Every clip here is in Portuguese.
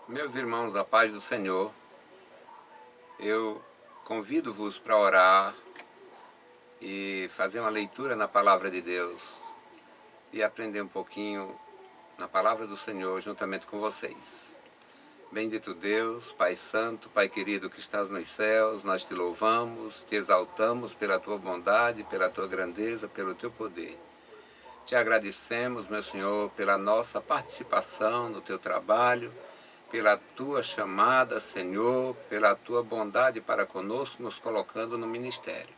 Meus irmãos, a paz do Senhor, eu convido-vos para orar e fazer uma leitura na Palavra de Deus e aprender um pouquinho na Palavra do Senhor juntamente com vocês. Bendito Deus, Pai Santo, Pai querido que estás nos céus, nós te louvamos, te exaltamos pela tua bondade, pela tua grandeza, pelo teu poder. Te agradecemos, meu Senhor, pela nossa participação no teu trabalho, pela tua chamada, Senhor, pela tua bondade para conosco, nos colocando no ministério.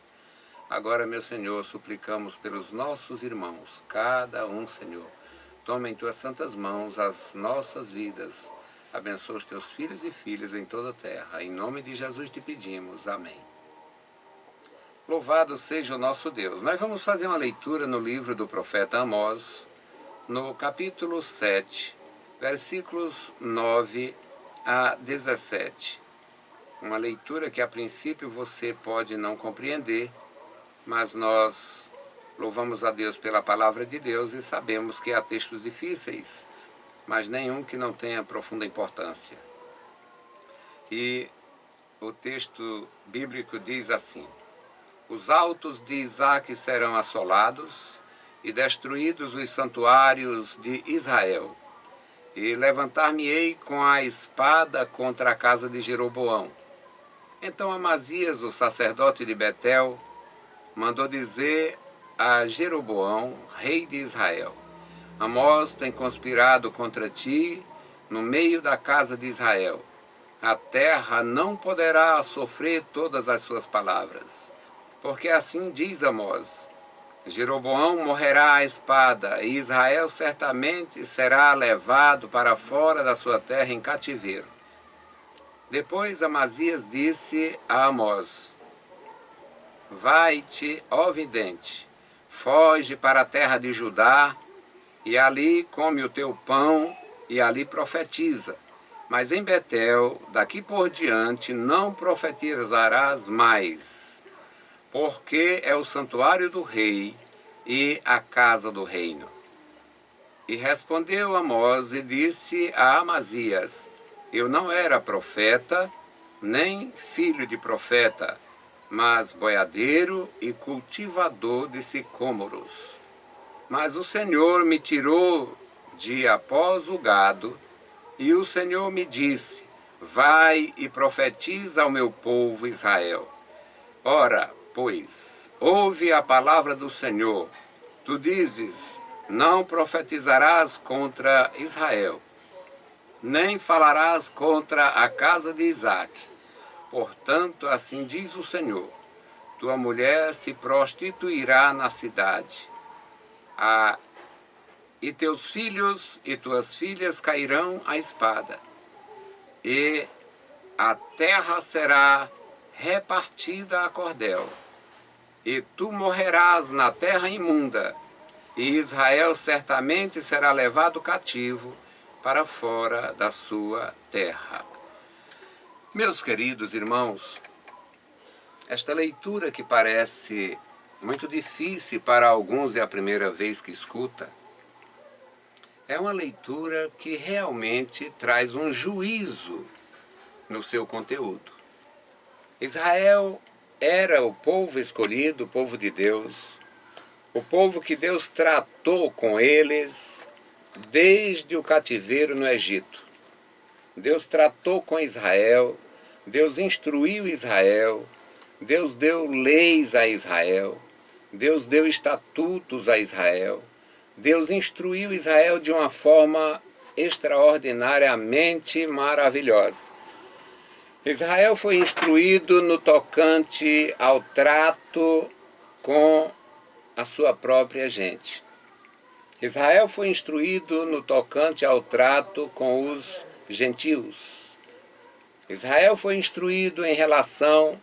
Agora, meu Senhor, suplicamos pelos nossos irmãos, cada um, Senhor, toma em tuas santas mãos as nossas vidas. Abençoa os teus filhos e filhas em toda a terra. Em nome de Jesus te pedimos. Amém. Louvado seja o nosso Deus. Nós vamos fazer uma leitura no livro do profeta Amós, no capítulo 7, versículos 9 a 17. Uma leitura que a princípio você pode não compreender, mas nós louvamos a Deus pela palavra de Deus e sabemos que há textos difíceis, mas nenhum que não tenha profunda importância. E o texto bíblico diz assim: os altos de Isaque serão assolados e destruídos os santuários de Israel. E levantar-me-ei com a espada contra a casa de Jeroboão. Então Amazias, o sacerdote de Betel, mandou dizer a Jeroboão, rei de Israel: Amós tem conspirado contra ti no meio da casa de Israel. A terra não poderá sofrer todas as suas palavras. Porque assim diz Amós: Jeroboão morrerá à espada, e Israel certamente será levado para fora da sua terra em cativeiro. Depois Amazias disse a Amós: vai-te, ó vidente, foge para a terra de Judá, e ali come o teu pão, e ali profetiza. Mas em Betel, daqui por diante, não profetizarás mais, porque é o santuário do rei e a casa do reino. E respondeu Amós e disse a Amazias: eu não era profeta, nem filho de profeta, mas boiadeiro e cultivador de sicômoros. Mas o Senhor me tirou de após o gado, e o Senhor me disse: vai e profetiza ao meu povo Israel. Ora, pois, ouve a palavra do Senhor. Tu dizes: não profetizarás contra Israel, nem falarás contra a casa de Isaque. Portanto, assim diz o Senhor: tua mulher se prostituirá na cidade, e teus filhos e tuas filhas cairão à espada, e a terra será repartida a cordel, e tu morrerás na terra imunda, e Israel certamente será levado cativo para fora da sua terra. Meus queridos irmãos, esta leitura que parece muito difícil para alguns, é a primeira vez que escuta, é uma leitura que realmente traz um juízo no seu conteúdo. Israel era o povo escolhido, o povo de Deus, o povo que Deus tratou com eles desde o cativeiro no Egito. Deus tratou com Israel, Deus instruiu Israel, Deus deu leis a Israel, Deus deu estatutos a Israel, Deus instruiu Israel de uma forma extraordinariamente maravilhosa. Israel foi instruído no tocante ao trato com a sua própria gente. Israel foi instruído no tocante ao trato com os gentios. Israel foi instruído em relação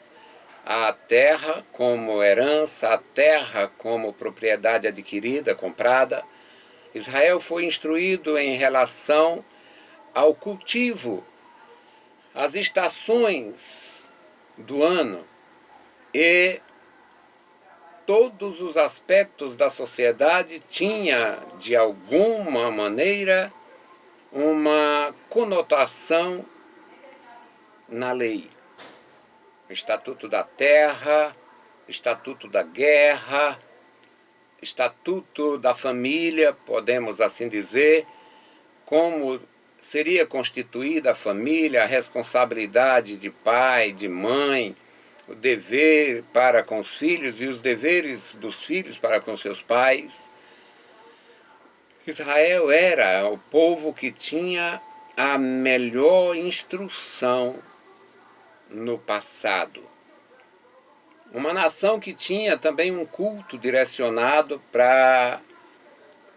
à terra como herança, à terra como propriedade adquirida, comprada. Israel foi instruído em relação ao cultivo, às estações do ano e todos os aspectos da sociedade tinha, de alguma maneira, uma conotação na lei. Estatuto da terra, estatuto da guerra, estatuto da família, podemos assim dizer, como seria constituída a família, a responsabilidade de pai, de mãe, o dever para com os filhos e os deveres dos filhos para com seus pais. Israel era o povo que tinha a melhor instrução no passado. Uma nação que tinha também um culto direcionado para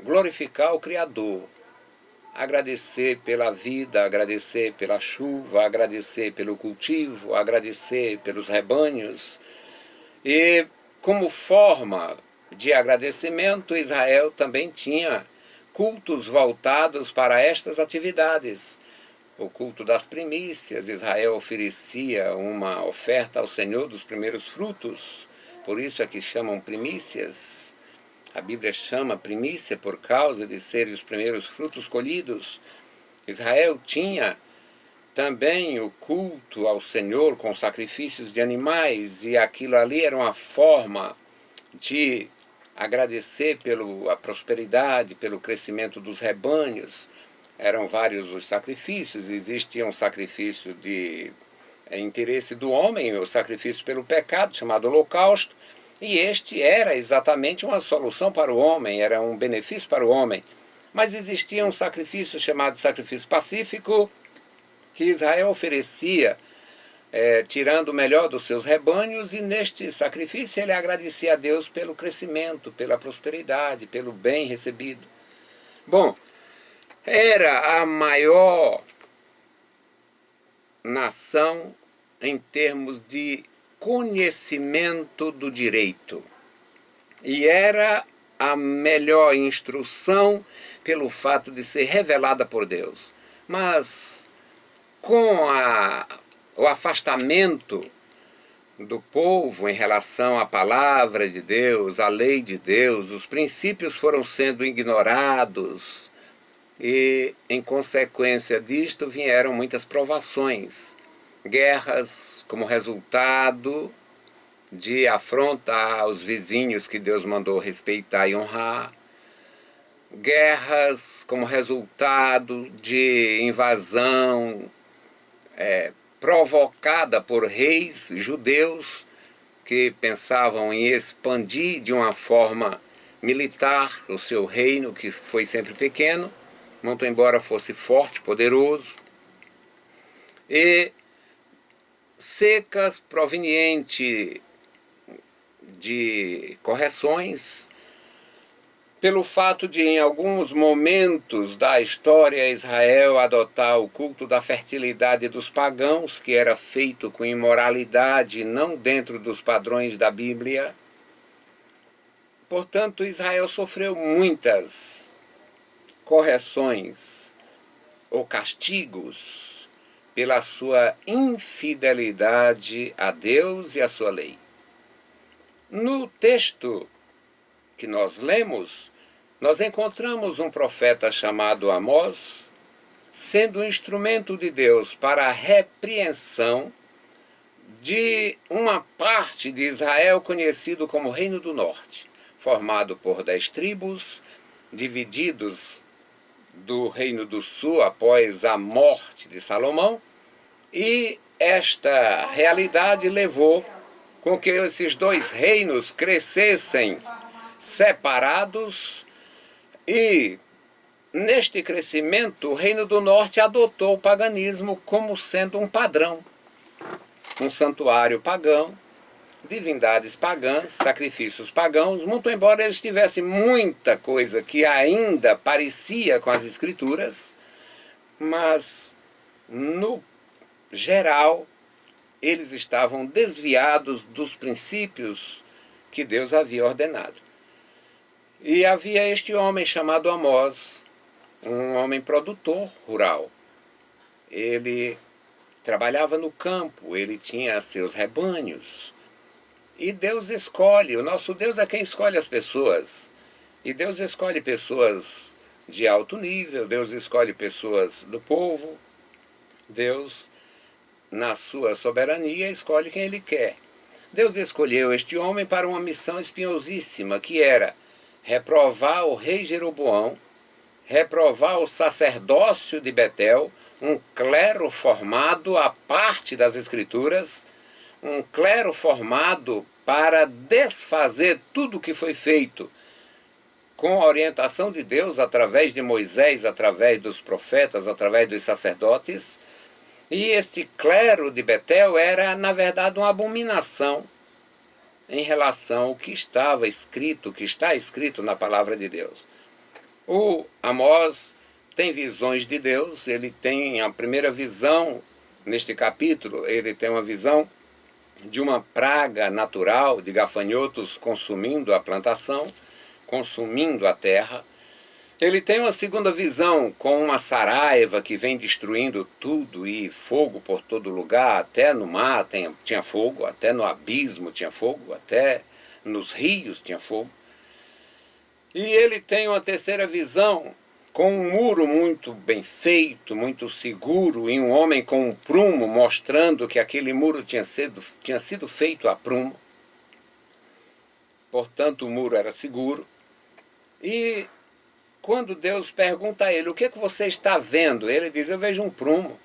glorificar o Criador. Agradecer pela vida, agradecer pela chuva, agradecer pelo cultivo, agradecer pelos rebanhos. E como forma de agradecimento, Israel também tinha cultos voltados para estas atividades. O culto das primícias, Israel oferecia uma oferta ao Senhor dos primeiros frutos, por isso é que chamam primícias. A Bíblia chama primícia por causa de serem os primeiros frutos colhidos. Israel tinha também o culto ao Senhor com sacrifícios de animais, e aquilo ali era uma forma de agradecer pela prosperidade, pelo crescimento dos rebanhos. Eram vários os sacrifícios, existia um sacrifício de interesse do homem, o sacrifício pelo pecado, chamado holocausto, e este era exatamente uma solução para o homem, era um benefício para o homem. Mas existia um sacrifício chamado sacrifício pacífico, que Israel oferecia, tirando o melhor dos seus rebanhos, e neste sacrifício ele agradecia a Deus pelo crescimento, pela prosperidade, pelo bem recebido. Bom, era a maior nação em termos de conhecimento do direito. E era a melhor instrução pelo fato de ser revelada por Deus. Mas com o afastamento do povo em relação à palavra de Deus, à lei de Deus, os princípios foram sendo ignorados e, em consequência disto, vieram muitas provações. Guerras como resultado de afronta aos vizinhos que Deus mandou respeitar e honrar. Guerras como resultado de invasão provocada por reis judeus que pensavam em expandir de uma forma militar o seu reino, que foi sempre pequeno, muito embora fosse forte, poderoso. E secas provenientes de correções, pelo fato de, em alguns momentos da história, Israel adotar o culto da fertilidade dos pagãos, que era feito com imoralidade, não dentro dos padrões da Bíblia. Portanto, Israel sofreu muitas correções ou castigos pela sua infidelidade a Deus e a sua lei. No texto que nós lemos, nós encontramos um profeta chamado Amós, sendo um instrumento de Deus para a repreensão de uma parte de Israel conhecido como Reino do Norte, formado por 10 tribos, divididos do Reino do Sul após a morte de Salomão, e esta realidade levou com que esses dois reinos crescessem separados, e neste crescimento o Reino do Norte adotou o paganismo como sendo um padrão, um santuário pagão, divindades pagãs, sacrifícios pagãos, muito embora eles tivessem muita coisa que ainda parecia com as Escrituras, mas no geral eles estavam desviados dos princípios que Deus havia ordenado. E havia este homem chamado Amós, um homem produtor rural. Ele trabalhava no campo, ele tinha seus rebanhos. E Deus escolhe, o nosso Deus é quem escolhe as pessoas. E Deus escolhe pessoas de alto nível, Deus escolhe pessoas do povo, Deus, na sua soberania, escolhe quem Ele quer. Deus escolheu este homem para uma missão espinhosíssima, que era reprovar o rei Jeroboão, reprovar o sacerdócio de Betel, um clero formado à parte das Escrituras, um clero formado para desfazer tudo o que foi feito com a orientação de Deus, através de Moisés, através dos profetas, através dos sacerdotes. E este clero de Betel era, na verdade, uma abominação em relação ao que estava escrito, que está escrito na palavra de Deus. O Amós tem visões de Deus, ele tem a primeira visão, neste capítulo, ele tem uma visão de uma praga natural de gafanhotos consumindo a plantação, consumindo a terra. Ele tem uma segunda visão com uma saraiva que vem destruindo tudo e fogo por todo lugar, até no mar tinha fogo, até no abismo tinha fogo, até nos rios tinha fogo. E ele tem uma terceira visão com um muro muito bem feito, muito seguro, e um homem com um prumo mostrando que aquele muro tinha sido feito a prumo. Portanto, o muro era seguro. E quando Deus pergunta a ele, o que você está vendo? Ele diz, eu vejo um prumo.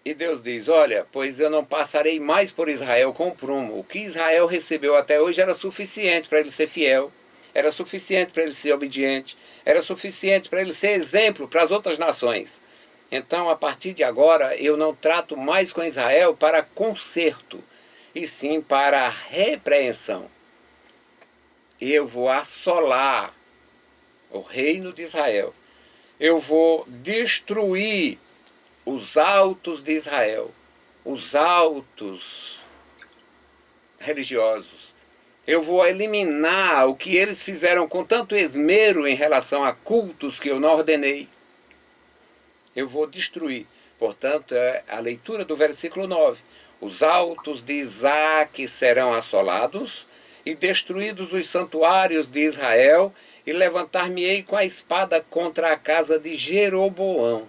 E Deus diz, olha, pois eu não passarei mais por Israel com prumo. O que Israel recebeu até hoje era suficiente para ele ser fiel, era suficiente para ele ser obediente, era suficiente para ele ser exemplo para as outras nações. Então, a partir de agora, eu não trato mais com Israel para conserto, e sim para repreensão. Eu vou assolar o reino de Israel. Eu vou destruir os altos de Israel, os altos religiosos. Eu vou eliminar o que eles fizeram com tanto esmero em relação a cultos que eu não ordenei. Eu vou destruir. Portanto, é a leitura do versículo 9. Os altos de Isaque serão assolados e destruídos os santuários de Israel, e levantar-me-ei com a espada contra a casa de Jeroboão.